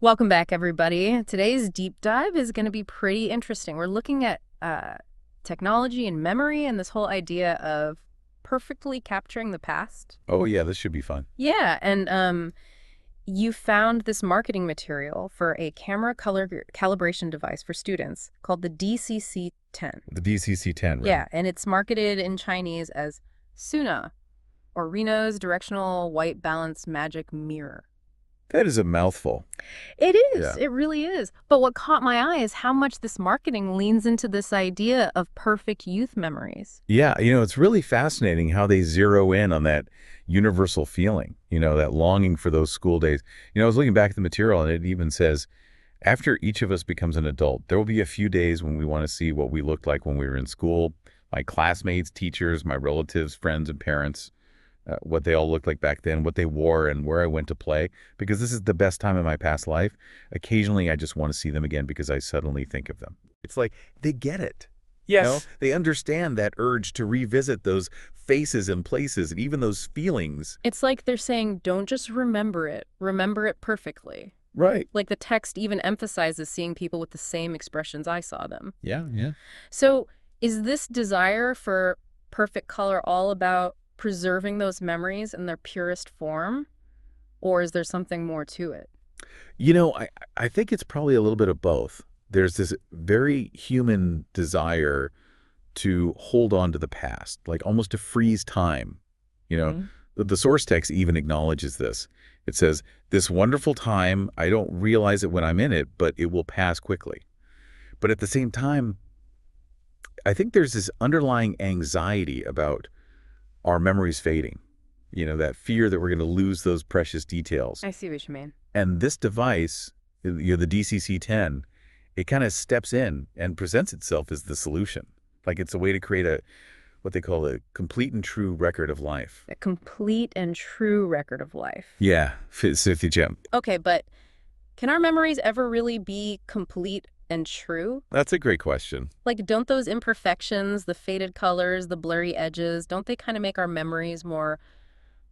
Welcome back, everybody. Today's deep dive is going to be pretty interesting. We're looking at technology and memory and this whole idea of perfectly capturing the past. Oh yeah, this should be fun. Yeah, and you found this marketing material for a camera color calibration device for students called the DCC10. The DCC10, right? Yeah, and it's marketed in Chinese as Suna, or Reno's Directional White Balance Magic Mirror. That is a mouthful. It is. Yeah. It really is. But what caught my eye is how much this marketing leans into this idea of perfect youth memories. Yeah, it's really fascinating how they zero in on that universal feeling, that longing for those school days. I was looking back at the material and it even says, after each of us becomes an adult, there will be a few days when we want to see what we looked like when we were in school, my classmates, teachers, my relatives, friends, and parents. What they all looked like back then, what they wore, and where I went to play, because this is the best time in my past life. Occasionally, I just want to see them again because I suddenly think of them. It's like they get it. Yes. They understand that urge to revisit those faces and places and even those feelings. It's like they're saying, don't just remember it perfectly. Right. Like the text even emphasizes seeing people with the same expressions I saw them. Yeah, yeah. So is this desire for perfect color all about preserving those memories in their purest form? Or is there something more to it? I think it's probably a little bit of both. There's this very human desire to hold on to the past, like almost to freeze time. You know, Mhm. the source text even acknowledges this. It says, this wonderful time, I don't realize it when I'm in it, but it will pass quickly. But at the same time, I think there's this underlying anxiety about our memories fading, that fear that we're going to lose those precious details. I see what you mean. And this device, the DCC10, it kind of steps in and presents itself as the solution. Like it's a way to create what they call a complete and true record of life. A complete and true record of life. Yeah, 50 Okay, but can our memories ever really be complete and true? That's a great question. Like, don't those imperfections, the faded colors, the blurry edges, don't they kind of make our memories more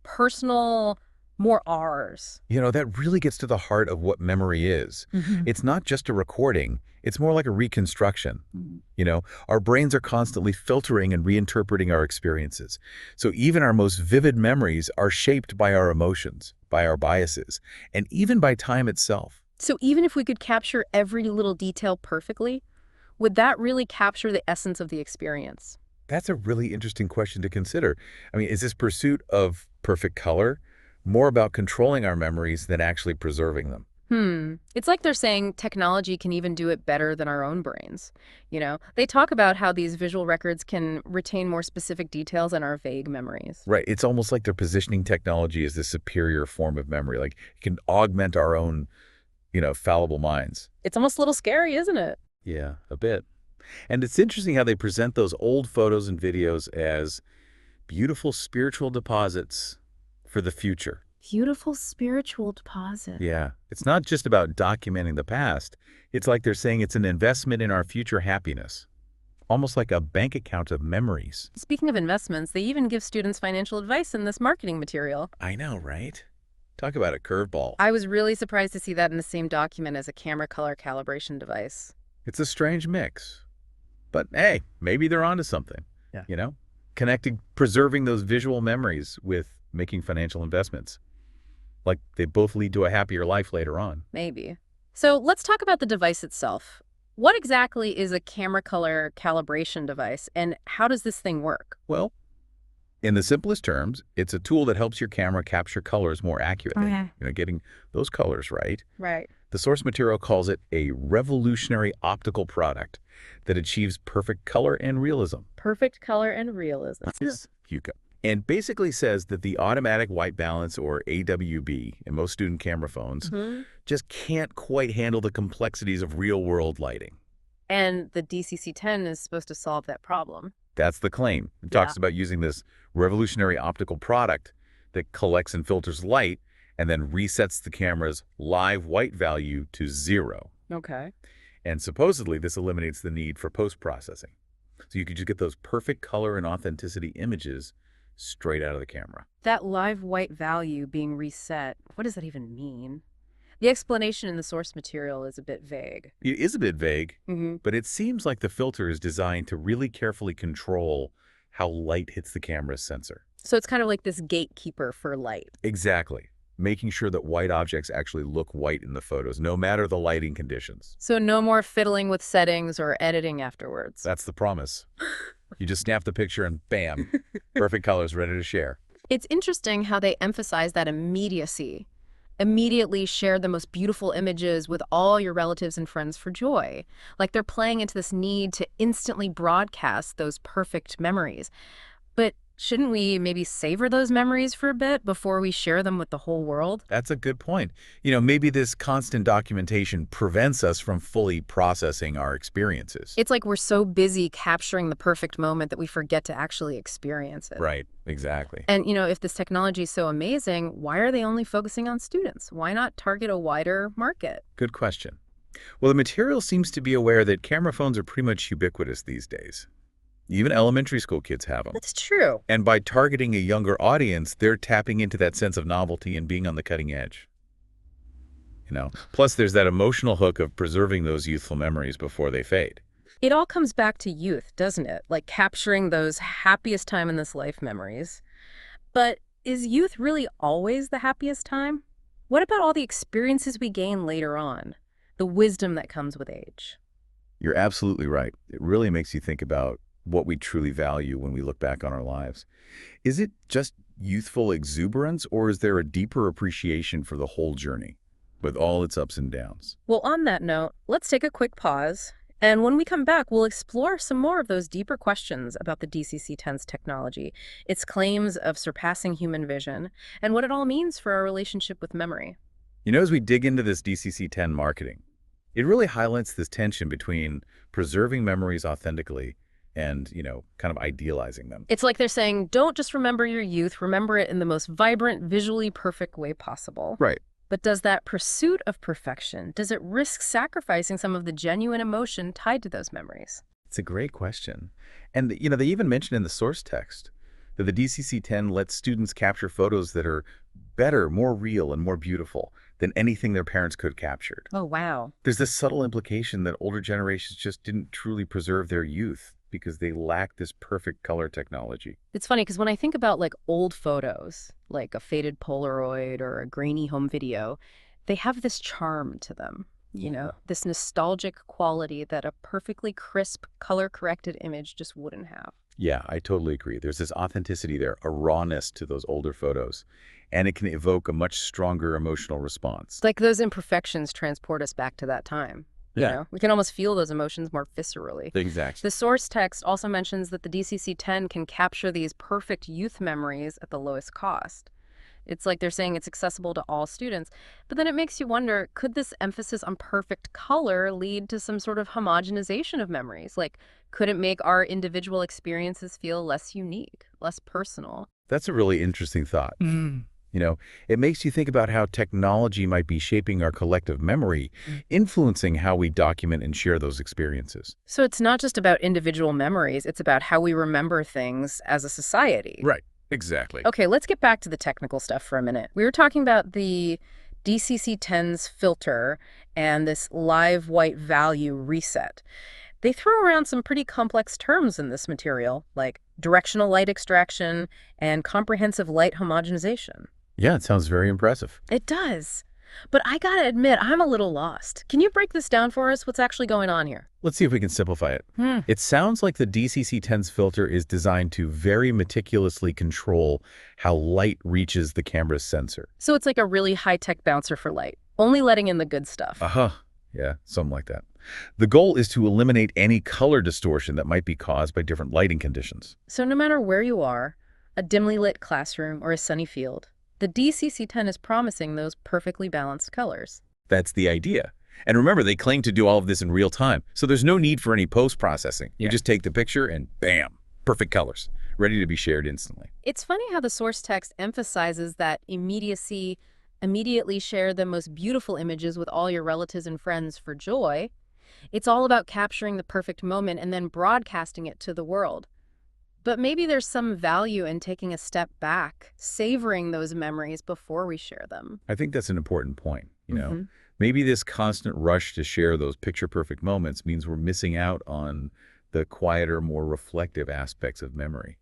personal, more ours? That really gets to the heart of what memory is. Hmm. It's not just a recording. It's more like a reconstruction. Our brains are constantly filtering and reinterpreting our experiences. So even our most vivid memories are shaped by our emotions, by our biases, and even by time itself. So even if we could capture every little detail perfectly, would that really capture the essence of the experience? That's a really interesting question to consider. I mean, is this pursuit of perfect color more about controlling our memories than actually preserving them? It's like they're saying technology can even do it better than our own brains. They talk about how these visual records can retain more specific details than our vague memories. Right. It's almost like they're positioning technology as this superior form of memory. Like it can augment our own, fallible minds. It's almost a little scary, isn't it? Yeah, a bit. And it's interesting how they present those old photos and videos as beautiful spiritual deposits for the future. Beautiful spiritual deposit. Yeah. It's not just about documenting the past. It's like they're saying it's an investment in our future happiness. Almost like a bank account of memories. Speaking of investments, they even give students financial advice in this marketing material. I know, right? Talk about a curveball. I was really surprised to see that in the same document as a camera color calibration device. It's a strange mix. But hey, maybe they're onto something. Yeah. Connecting, preserving those visual memories with making financial investments. Like they both lead to a happier life later on. Maybe. So let's talk about the device itself. What exactly is a camera color calibration device, and how does this thing work? Well, in the simplest terms, it's a tool that helps your camera capture colors more accurately. Okay. Getting those colors right. Right. The source material calls it a revolutionary optical product that achieves perfect color and realism. Perfect color and realism. Yes, you go. And basically says that the automatic white balance, or AWB, in most student camera phones, just can't quite handle the complexities of real-world lighting. And the DCC10 is supposed to solve that problem. That's the claim. It talks about using this revolutionary optical product that collects and filters light and then resets the camera's live white value to 0. Okay. And supposedly this eliminates the need for post-processing. So you could just get those perfect color and authenticity images straight out of the camera. That live white value being reset, what does that even mean? The explanation in the source material is a bit vague. It is a bit vague, Mm-hmm. but it seems like the filter is designed to really carefully control how light hits the camera's sensor. So it's kind of like this gatekeeper for light. Exactly. Making sure that white objects actually look white in the photos, no matter the lighting conditions. So no more fiddling with settings or editing afterwards. That's the promise. You just snap the picture and bam, perfect colors ready to share. It's interesting how they emphasize that immediacy. Immediately share the most beautiful images with all your relatives and friends for joy. Like they're playing into this need to instantly broadcast those perfect memories. But shouldn't we maybe savor those memories for a bit before we share them with the whole world? That's a good point. Maybe this constant documentation prevents us from fully processing our experiences. It's like we're so busy capturing the perfect moment that we forget to actually experience it. Right, exactly. And, if this technology is so amazing, why are they only focusing on students? Why not target a wider market? Good question. Well, the material seems to be aware that camera phones are pretty much ubiquitous these days. Even elementary school kids have them. That's true. And by targeting a younger audience, they're tapping into that sense of novelty and being on the cutting edge. Plus there's that emotional hook of preserving those youthful memories before they fade. It all comes back to youth, doesn't it? Like capturing those happiest time in this life memories. But is youth really always the happiest time? What about all the experiences we gain later on? The wisdom that comes with age? You're absolutely right. It really makes you think about what we truly value when we look back on our lives. Is it just youthful exuberance, or is there a deeper appreciation for the whole journey, with all its ups and downs? Well, on that note, let's take a quick pause. And when we come back, we'll explore some more of those deeper questions about the DCC10's technology, its claims of surpassing human vision, and what it all means for our relationship with memory. As we dig into this DCC10 marketing, it really highlights this tension between preserving memories authentically and, kind of idealizing them. It's like they're saying, don't just remember your youth, remember it in the most vibrant, visually perfect way possible. Right. But does that pursuit of perfection, does it risk sacrificing some of the genuine emotion tied to those memories? It's a great question. And, they even mention in the source text that the DCC10 lets students capture photos that are better, more real, and more beautiful than anything their parents could have captured. Oh, wow. There's this subtle implication that older generations just didn't truly preserve their youth because they lack this perfect color technology. It's funny because when I think about old photos, like a faded Polaroid or a grainy home video, they have this charm to them, this nostalgic quality that a perfectly crisp, color-corrected image just wouldn't have. Yeah, I totally agree. There's this authenticity there, a rawness to those older photos, and it can evoke a much stronger emotional response. Like those imperfections transport us back to that time. Yeah. We can almost feel those emotions more viscerally. Exactly. The source text also mentions that the DCC10 can capture these perfect youth memories at the lowest cost. It's like they're saying it's accessible to all students. But then it makes you wonder, could this emphasis on perfect color lead to some sort of homogenization of memories? Like, could it make our individual experiences feel less unique, less personal? That's a really interesting thought. It makes you think about how technology might be shaping our collective memory, influencing how we document and share those experiences. So it's not just about individual memories, it's about how we remember things as a society. Right. Exactly. Okay, let's get back to the technical stuff for a minute. We were talking about the DCC10's filter and this live white value reset. They throw around some pretty complex terms in this material, like directional light extraction and comprehensive light homogenization. Yeah, it sounds very impressive. It does. But I gotta admit, I'm a little lost. Can you break this down for us? What's actually going on here? Let's see if we can simplify it. It sounds like the DCC10's filter is designed to very meticulously control how light reaches the camera's sensor. So it's like a really high-tech bouncer for light, only letting in the good stuff. Yeah, something like that. The goal is to eliminate any color distortion that might be caused by different lighting conditions. So no matter where you are, a dimly lit classroom or a sunny field, the DCC10 is promising those perfectly balanced colors. That's the idea. And remember, they claim to do all of this in real time, so there's no need for any post-processing. You just take the picture and bam, perfect colors, ready to be shared instantly. It's funny how the source text emphasizes that immediacy, immediately share the most beautiful images with all your relatives and friends for joy. It's all about capturing the perfect moment and then broadcasting it to the world. But maybe there's some value in taking a step back, savoring those memories before we share them. I think that's an important point. you know? Maybe this constant rush to share those picture-perfect moments means we're missing out on the quieter, more reflective aspects of memory.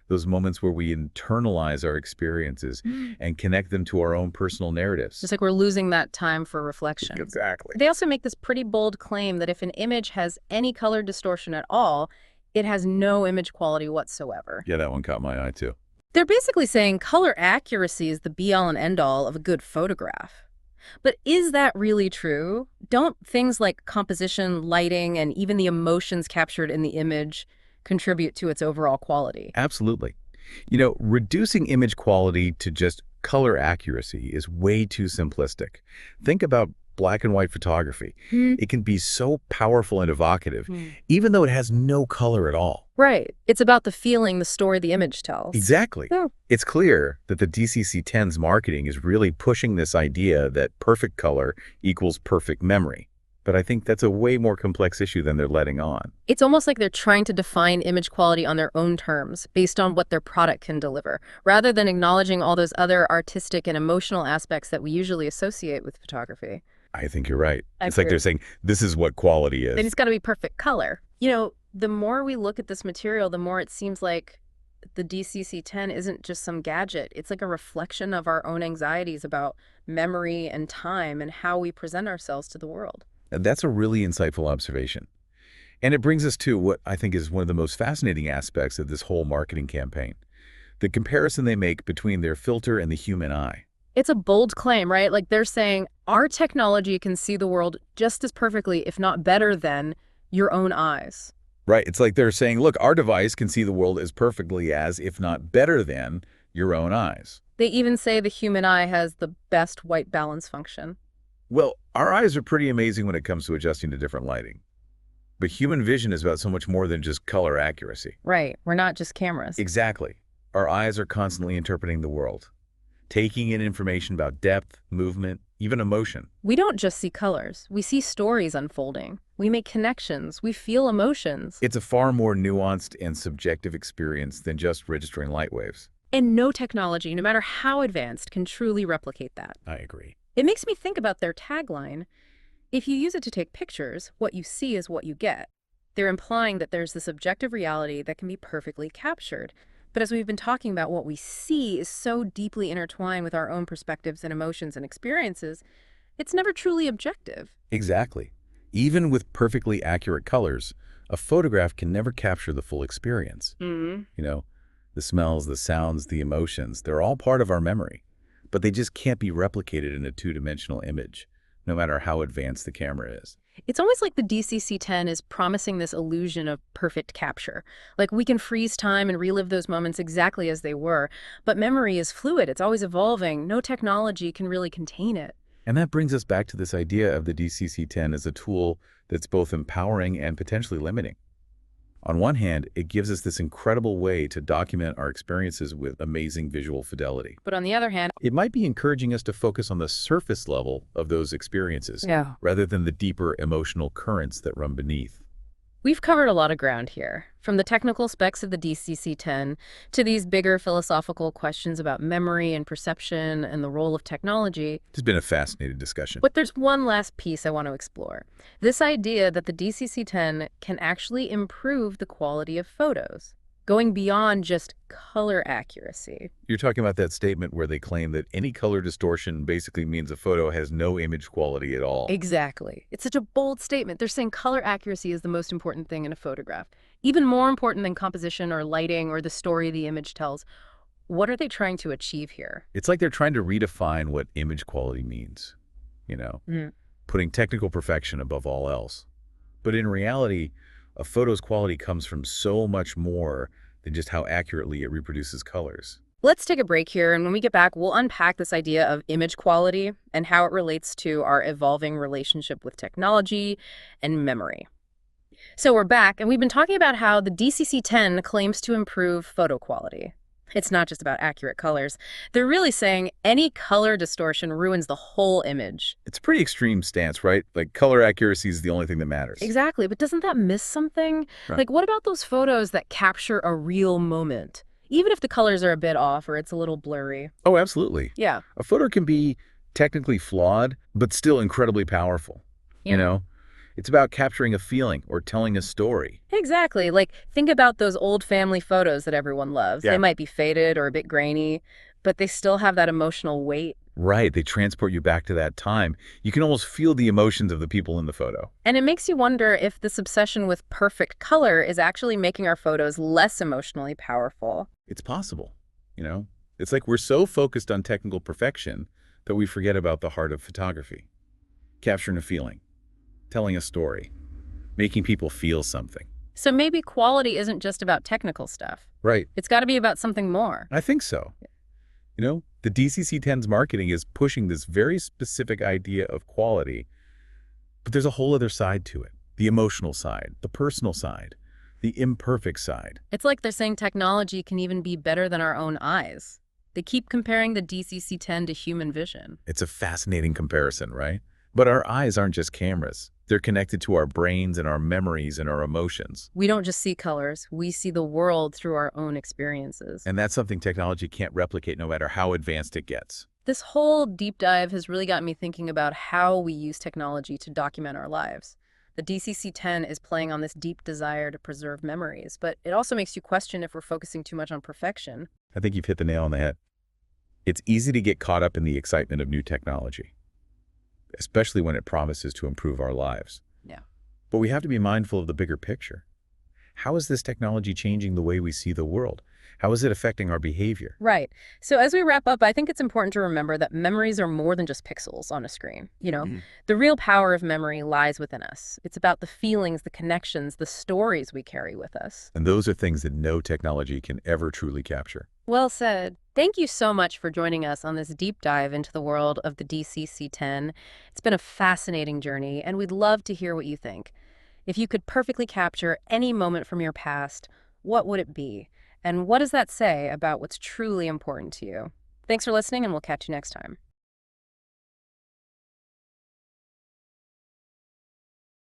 Those moments where we internalize our experiences and connect them to our own personal narratives. It's like we're losing that time for reflection. Exactly. They also make this pretty bold claim that if an image has any color distortion at all, it has no image quality whatsoever. Yeah, that one caught my eye too. They're basically saying color accuracy is the be-all and end-all of a good photograph. But is that really true? Don't things like composition, lighting, and even the emotions captured in the image contribute to its overall quality? Absolutely. Reducing image quality to just color accuracy is way too simplistic. Think about black and white photography. It can be so powerful and evocative, even though it has no color at all. Right. It's about the feeling, the story the image tells. Exactly. Yeah. It's clear that the DCC10's marketing is really pushing this idea that perfect color equals perfect memory. But I think that's a way more complex issue than they're letting on. It's almost like they're trying to define image quality on their own terms, based on what their product can deliver, rather than acknowledging all those other artistic and emotional aspects that we usually associate with photography. I think you're right. I It's like agree. they're saying, this is what quality Then is. it's got to be perfect color. The more we look at this material, the more it seems like the DCC10 isn't just some gadget. It's like a reflection of our own anxieties about memory and time and how we present ourselves to the world. And that's a really insightful observation. And it brings us to what I think is one of the most fascinating aspects of this whole marketing campaign, the comparison they make between their filter and the human eye. It's a bold claim, right? Like they're saying our technology can see the world just as perfectly, if not better than, your own eyes. Right. It's like they're saying, look, our device can see the world as perfectly as, if not better than, your own eyes. They even say the human eye has the best white balance function. Well, our eyes are pretty amazing when it comes to adjusting to different lighting. But human vision is about so much more than just color accuracy. Right. We're not just cameras. Exactly. Our eyes are constantly interpreting the world, taking in information about depth, movement, even emotion. We don't just see colors. We see stories unfolding. We make connections. We feel emotions. It's a far more nuanced and subjective experience than just registering light waves. And no technology, no matter how advanced, can truly replicate that. I agree. It makes me think about their tagline. If you use it to take pictures, what you see is what you get. They're implying that there's this objective reality that can be perfectly captured. But as we've been talking about, what we see is so deeply intertwined with our own perspectives and emotions and experiences, it's never truly objective. Exactly. Even with perfectly accurate colors, a photograph can never capture the full experience. The smells, the sounds, the emotions, they're all part of our memory. But they just can't be replicated in a two-dimensional image, no matter how advanced the camera is. It's almost like the DCC10 is promising this illusion of perfect capture. Like we can freeze time and relive those moments exactly as they were. But memory is fluid. It's always evolving. No technology can really contain it. And that brings us back to this idea of the DCC10 as a tool that's both empowering and potentially limiting. On one hand, it gives us this incredible way to document our experiences with amazing visual fidelity. But on the other hand, It might be encouraging us to focus on the surface level of those experiences, rather than the deeper emotional currents that run beneath. we've covered a lot of ground here, from the technical specs of the DCC10 to these bigger philosophical questions about memory and perception and the role of technology. It's been a fascinating discussion. But there's one last piece I want to explore. This idea that the DCC10 can actually improve the quality of photos, going beyond just color accuracy. You're talking about that statement where they claim that any color distortion basically means a photo has no image quality at all. Exactly. It's such a bold statement. They're saying color accuracy is the most important thing in a photograph, even more important than composition or lighting or the story the image tells. What are they trying to achieve here? It's like they're trying to redefine what image quality means, putting technical perfection above all else. But in reality, a photo's quality comes from so much more than just how accurately it reproduces colors. Let's take a break here, and when we get back, we'll unpack this idea of image quality and how it relates to our evolving relationship with technology and memory. So we're back, and we've been talking about how the DCC10 claims to improve photo quality. It's not just about accurate colors. They're really saying any color distortion ruins the whole image. It's a pretty extreme stance, right? Like color accuracy is the only thing that matters. Exactly, but doesn't that miss something? Right. Like, what about those photos that capture a real moment? Even if the colors are a bit off or it's a little blurry. Oh, absolutely. Yeah. A photo can be technically flawed, but still incredibly powerful. You Yeah. know, it's about capturing a feeling or telling a story. Exactly. Like, think about those old family photos that everyone loves. They Yeah. might be faded or a bit grainy, but they still have that emotional weight. Right, they transport you back to that time. You can almost feel the emotions of the people in the photo. And it makes you wonder if this obsession with perfect color is actually making our photos less emotionally powerful. It's possible, you know? It's like we're so focused on technical perfection that we forget about the heart of photography. Capturing a feeling, telling a story, making people feel something. So maybe quality isn't just about technical stuff. Right. It's got to be about something more. I think so. You know, the DCC10's marketing is pushing this very specific idea of quality, but there's a whole other side to it. The emotional side, the personal side, the imperfect side. It's like they're saying technology can even be better than our own eyes. They keep comparing the DCC10 to human vision. It's a fascinating comparison, right? But our eyes aren't just cameras. They're connected to our brains and our memories and our emotions. We don't just see colors, we see the world through our own experiences. And that's something technology can't replicate no matter how advanced it gets. This whole deep dive has really got me thinking about how we use technology to document our lives. The DCC10 is playing on this deep desire to preserve memories, but it also makes you question if we're focusing too much on perfection. I think you've hit the nail on the head. It's easy to get caught up in the excitement of new technology, especially when it promises to improve our lives. Yeah. But we have to be mindful of the bigger picture. How is this technology changing the way we see the world? How is it affecting our behavior? Right. So as we wrap up, I think it's important to remember that memories are more than just pixels on a screen. The real power of memory lies within us. It's about the feelings, the connections, the stories we carry with us. And those are things that no technology can ever truly capture. Well said. Thank you so much for joining us on this deep dive into the world of the DCC10. It's been a fascinating journey, and we'd love to hear what you think. If you could perfectly capture any moment from your past, what would it be? And what does that say about what's truly important to you? Thanks for listening, and we'll catch you next time.